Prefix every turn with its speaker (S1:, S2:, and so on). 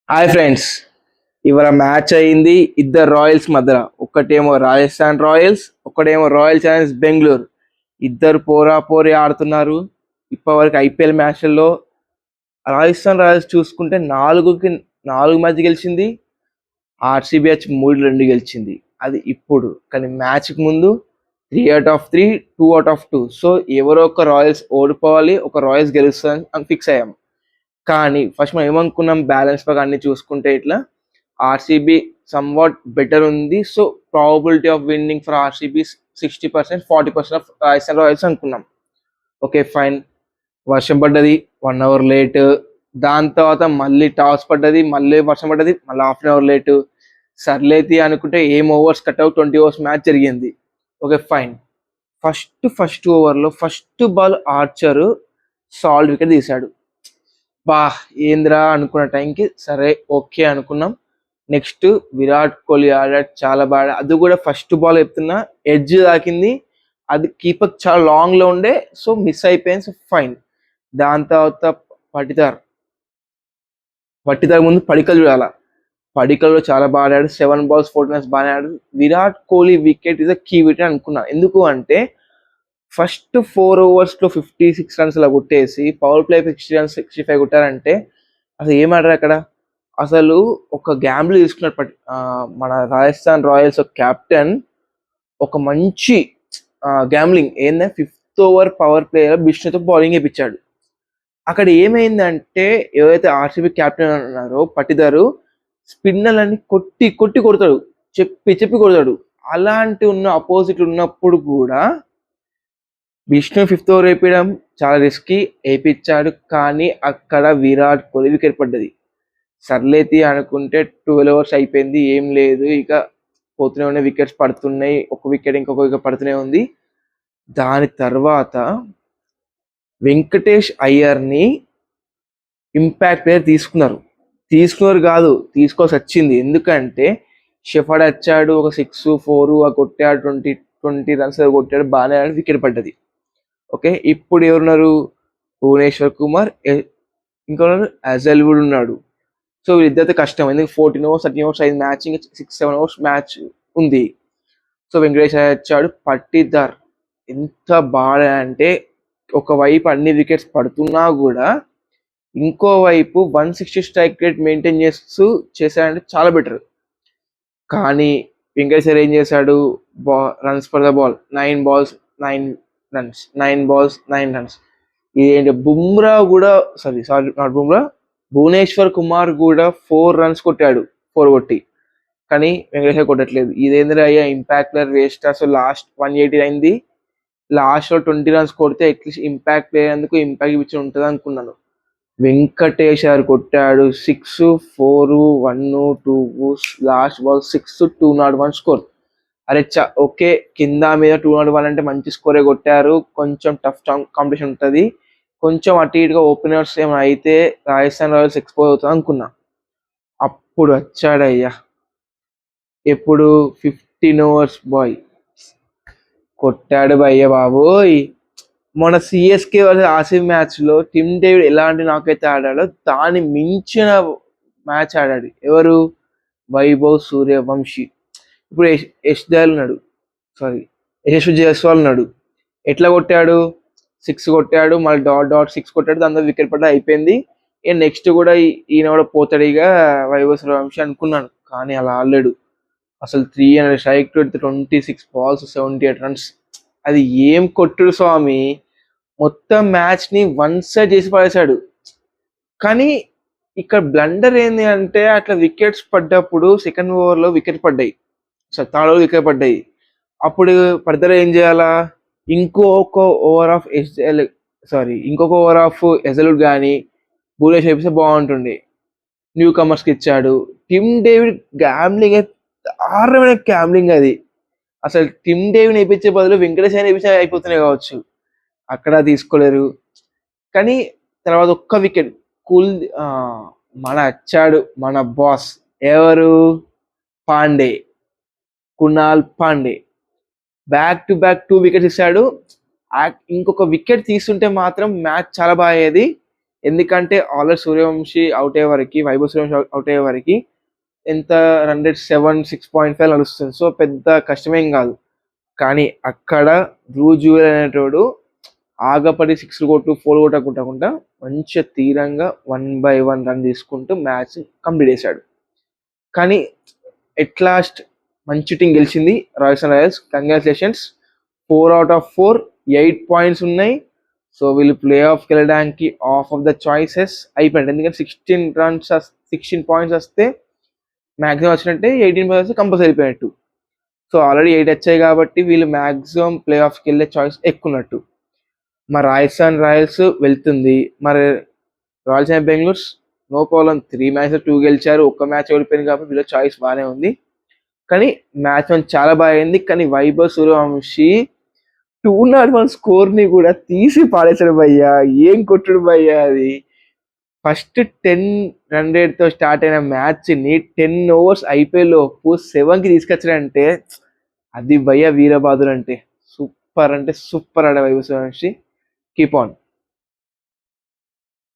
S1: Hi friends, ఇవాళ match అయింది ఇద్దరు రాయల్స్ మధ్య. ఒకటేమో రాజస్థాన్ రాయల్స్, ఒకటేమో రాయల్ ఛాలెంజర్స్ బెంగళూరు. ఇద్దరు పోరా పోరీ ఆడుతున్నారు. ఇప్పటివరకు ఐపీఎల్ మ్యాచ్లలో రాజస్థాన్ రాయల్స్ చూసుకుంటే నాలుగు మ్యాచ్ గెలిచింది. ఆర్సీబీ వచ్చి 3-2 గెలిచింది. అది ఇప్పుడు, కానీ మ్యాచ్కి ముందు 3/3, 2/2. సో ఎవరో ఒక రాయల్స్ ఓడిపోవాలి, ఒక రాయల్స్ గెలుస్తుంది అని ఫిక్స్ అయ్యాం. కానీ ఫస్ట్ మనం ఏమనుకున్నాం, బ్యాలెన్స్ పరంగా అన్ని చూసుకుంటే ఇట్లా ఆర్సీబీ సమ్వాట్ బెటర్ ఉంది. So probability of winning for RCB 60%, 40% of Rajasthan Royals అనుకున్నాం. Okay fine. వర్షం పడ్డది 1 అవర్ లేట్. దాని తర్వాత మళ్ళీ టాస్ పడ్డది, మళ్ళీ వర్షం పడ్డది, మళ్ళీ హాఫ్ అన్ అవర్ లేటు. సర్లేతి అనుకుంటే ఏం overs cut out 20 overs match జరిగింది. Okay fine. ఫస్ట్ ఓవర్లో first ball Archer Salt wicket తీశాడు. బా ఏంద్రా అనుకున్న టైంకి సరే ఓకే అనుకున్నాం. నెక్స్ట్ విరాట్ కోహ్లీ ఆడాడు చాలా బాగా. అది కూడా ఫస్ట్ బాల్ చెప్తున్నా ఎడ్జ్ తాకింది, అది కీపర్ చాలా లాంగ్ లో ఉండే, సో మిస్ అయిపోయింది. So fine. దాని తర్వాత పటిదార్ ముందు పడికల్ చూడాల. పడికల్ చాలా బాగా ఆడాడు. 7 balls 14 runs బాగా ఆడాడు. Virat Kohli wicket is a key wicket అనుకున్నా. ఎందుకు అంటే ఫస్ట్ 4 overs లో 56 runs అలా కొట్టేసి పవర్ ప్లే 60 runs 65 కొట్టారంటే అసలు ఏం ఆడారు అక్కడ. అసలు ఒక గ్యాంబ్లు తీసుకున్నట్టు మన రాజస్థాన్ రాయల్స్ కెప్టెన్ ఒక మంచి గ్యాంబ్లింగ్ ఏంటంటే 5th over పవర్ ప్లేయర్ బిష్ణుతో బౌలింగ్ వేయించాడు. అక్కడ ఏమైందంటే ఏదైతే ఆర్సీబీ కెప్టెన్ అన్నారో పటిదారు స్పిన్నర్లని కొట్టి కొట్టి కొడతాడు, చెప్పి కొడతాడు. అలాంటి ఉన్న అపోజిట్ ఉన్నప్పుడు కూడా విష్ణు 5th over వేయడం చాలా రిస్కీ, వేయించాడు. కానీ అక్కడ విరాట్ కోహ్లీ వికెట్ పడ్డది. సర్లేతి అనుకుంటే 12 overs అయిపోయింది, ఏం లేదు ఇక పోతూనే ఉన్నాయి, వికెట్స్ పడుతున్నాయి, ఒక వికెట్ ఇంకొక వికెట్ పడుతూనే ఉంది. దాని తర్వాత వెంకటేష్ అయ్యర్ని ఇంపాక్ట్ ప్లేయర్ తీసుకున్నారు కాదు, తీసుకోవాల్సి వచ్చింది. ఎందుకంటే షెఫర్డ్ వచ్చాడు, ఒక 6, 4 కొట్టాడు, 20 runs కొట్టాడు, బాగానే వికెట్ పడ్డది. ఓకే, ఇప్పుడు ఎవరున్నారు, భువనేశ్వర్ కుమార్, ఇంకొకరు అజల్వుడ్ ఉన్నాడు. సో వీళ్ళిద్దరితో కష్టం, ఎందుకు 14 overs 13 overs 5 match, 6-7 overs match ఉంది. సో వెంకటేష్ వచ్చాడు. పట్టిదార్ ఎంత బాగా అంటే ఒకవైపు అన్ని వికెట్స్ పడుతున్నా కూడా ఇంకోవైపు 160 స్ట్రైక్ రేట్ మెయింటైన్ చేశాడంటే చాలా బెటర్. కానీ వెంకటేశ్వర్ ఏం చేశాడు, runs per the ball 9 balls 9 runs, 9 balls 9 runs. ఇదేంటి బుమ్రా కూడా సారీ నాట్ బుమ్రా, భువనేశ్వర్ కుమార్ కూడా 4 runs కొట్టాడు, 4 కొట్టి. కానీ వెంకటేశ్వర్ కొట్టట్లేదు. ఇదేంద్ర అయ్యా ఇంపాక్ట్ ప్లేయర్ వేస్ట్. అసలు లాస్ట్ 180 అయింది, లాస్ట్లో 20 runs కొడితే అట్లీస్ట్ ఇంపాక్ట్ ప్లేయర్ ఎందుకు ఇంపాక్ట్ ఇచ్చి ఉంటుంది అనుకున్నాను. వెంకటేశ్వర్ కొట్టాడు 6, 4, 1, 2, లాస్ట్ బాల్ 6, 201 స్కోర్. అరే ఓకే, కింద మీద 201 అంటే మంచి స్కోరే కొట్టారు. కొంచెం టఫ్ కాంపిటీషన్ ఉంటుంది, కొంచెం అటు ఇటుగా ఓపెనర్స్ ఏమైనా అయితే రాజస్థాన్ రాయల్స్ ఎక్స్పోజ్ అవుతుంది అనుకున్నా. అప్పుడు వచ్చాడయ్యా, ఎప్పుడు 15 overs బాయ్ కొట్టాడు భయ్య బాబోయ్. మన సిఎస్కే ఆర్సీబీ మ్యాచ్ లో టిమ్ డేవిడ్ ఎలాంటి నాకైతే ఆడాడో దాన్ని మించిన మ్యాచ్ ఆడాడు. ఎవరు, వైభవ్ సూర్యవంశీ. ఇప్పుడు యశ్దయాల్ ఉన్నాడు, యశస్వి జైస్వాల్ ఉన్నాడు. ఎట్లా కొట్టాడు, 6 కొట్టాడు, మళ్ళీ .6 కొట్టాడు, దాని తర్వాత వికెట్ పడ్డా అయిపోయింది. ఇక నెక్స్ట్ కూడా ఈయన కూడా పోతాడు ఇక వైభవ్ సూర్యవంశీ అనుకున్నాను. కానీ అలా ఆడలేడు. అసలు 300 స్ట్రైక్ రేట్, 26 balls 78 runs. అది ఏం కొట్టుడు స్వామి, మొత్తం మ్యాచ్ ని 1 side చేసి పడేశాడు. కానీ ఇక్కడ బ్లండర్ ఏంది అంటే అట్లా వికెట్స్ పడ్డప్పుడు సెకండ్ ఓవర్లో వికెట్ పడ్డాయి, థర్డ్ ఓవర్ వికెట్ పడ్డాయి. అప్పుడు పడతారు ఏం చేయాలా, ఇంకొక ఓవర్ ఆఫ్ ఎజలుడ్ కానీ భువనేశ్వర్ వేపిస్తే బాగుంటుండే. న్యూ కమర్స్కి ఇచ్చాడు. టిమ్ డేవిడ్ గ్యాంబ్లింగ్, దారుణమైన గ్యాంబ్లింగ్ అది. అసలు టిమ్ డేవిడ్ వేయించే బదులు వెంకటేష్ వేయించే అయిపోతున్నాయి కావచ్చు, అక్కడ తీసుకోలేరు. కానీ తర్వాత ఒక్క వికెట్ మన వచ్చాడు మన బాస్, ఎవరు, Pandey, Kunal Pandey. Back to back 2 wickets ఇచ్చాడు. ఇంకొక వికెట్ తీసుంటే మాత్రం మ్యాచ్ చాలా బాగా అయ్యేది. ఎందుకంటే ఆల్రెడీ సూర్యవంశీ అవుట్ అయ్యే వరకు, వైభవ్ సూర్యవంశీ అవుట్ అయ్యే వరకు ఎంత 107, 6.5 నడుస్తుంది. సో పెద్ద కష్టమేం కాదు. కానీ అక్కడ ధ్రువ్ జురెల్ అనేటోడు ఆగపడి 6 కొట్టు 4 కొట్టకుండా మంచిగా తీరంగా 1/1 రన్ తీసుకుంటూ మ్యాచ్ కంప్లీట్ చేశాడు. కానీ ఎట్ లాస్ట్ మంచి టీం గెలిచింది రాజస్థాన్ రాయల్స్. కంగ్రాచులేషన్స్. 4/4 8 పాయింట్స్ ఉన్నాయి. సో వీళ్ళు ప్లే ఆఫ్కి వెళ్ళడానికి ఆఫ్ ఆఫ్ ద చాయిసెస్ అయిపోయింది. ఎందుకంటే 16 పాయింట్స్ వస్తే మ్యాక్సిమం వచ్చినట్టే, 18 పాయింట్స్ వస్తే కంపల్సరీ అయిపోయినట్టు. సో ఆల్రెడీ 8 వచ్చాయి కాబట్టి వీళ్ళు మ్యాక్సిమం ప్లే ఆఫ్కి వెళ్ళే చాయిస్ ఎక్కున్నట్టు. మరి రాజస్థాన్ రాయల్స్ వెళ్తుంది. మరి royal challengers Bengaluru no problem, 3 matches 2 గెలిచారు, ఒక్క మ్యాచ్ ఓడిపోయింది కాబట్టి వీళ్ళ చాయిస్ బాగానే ఉంది. కానీ మ్యాచ్ చాలా బాగా అయింది. కానీ వైభవ్ సూర్యవంశీ 201 స్కోర్ని కూడా తీసి పాడేశాడు భయ్యా. ఏం కొట్టుడు భయ్యా అది. ఫస్ట్ 10 రన్ రేట్తో స్టార్ట్ అయిన మ్యాచ్ని 10 overs అయిపోయేలోపు 7కి తీసుకొచ్చాడంటే అది భయ్యా వీరబాదులు అంటే. సూపర్ ఆడ వైభవ్ సూర్యవంశీ. Keep on.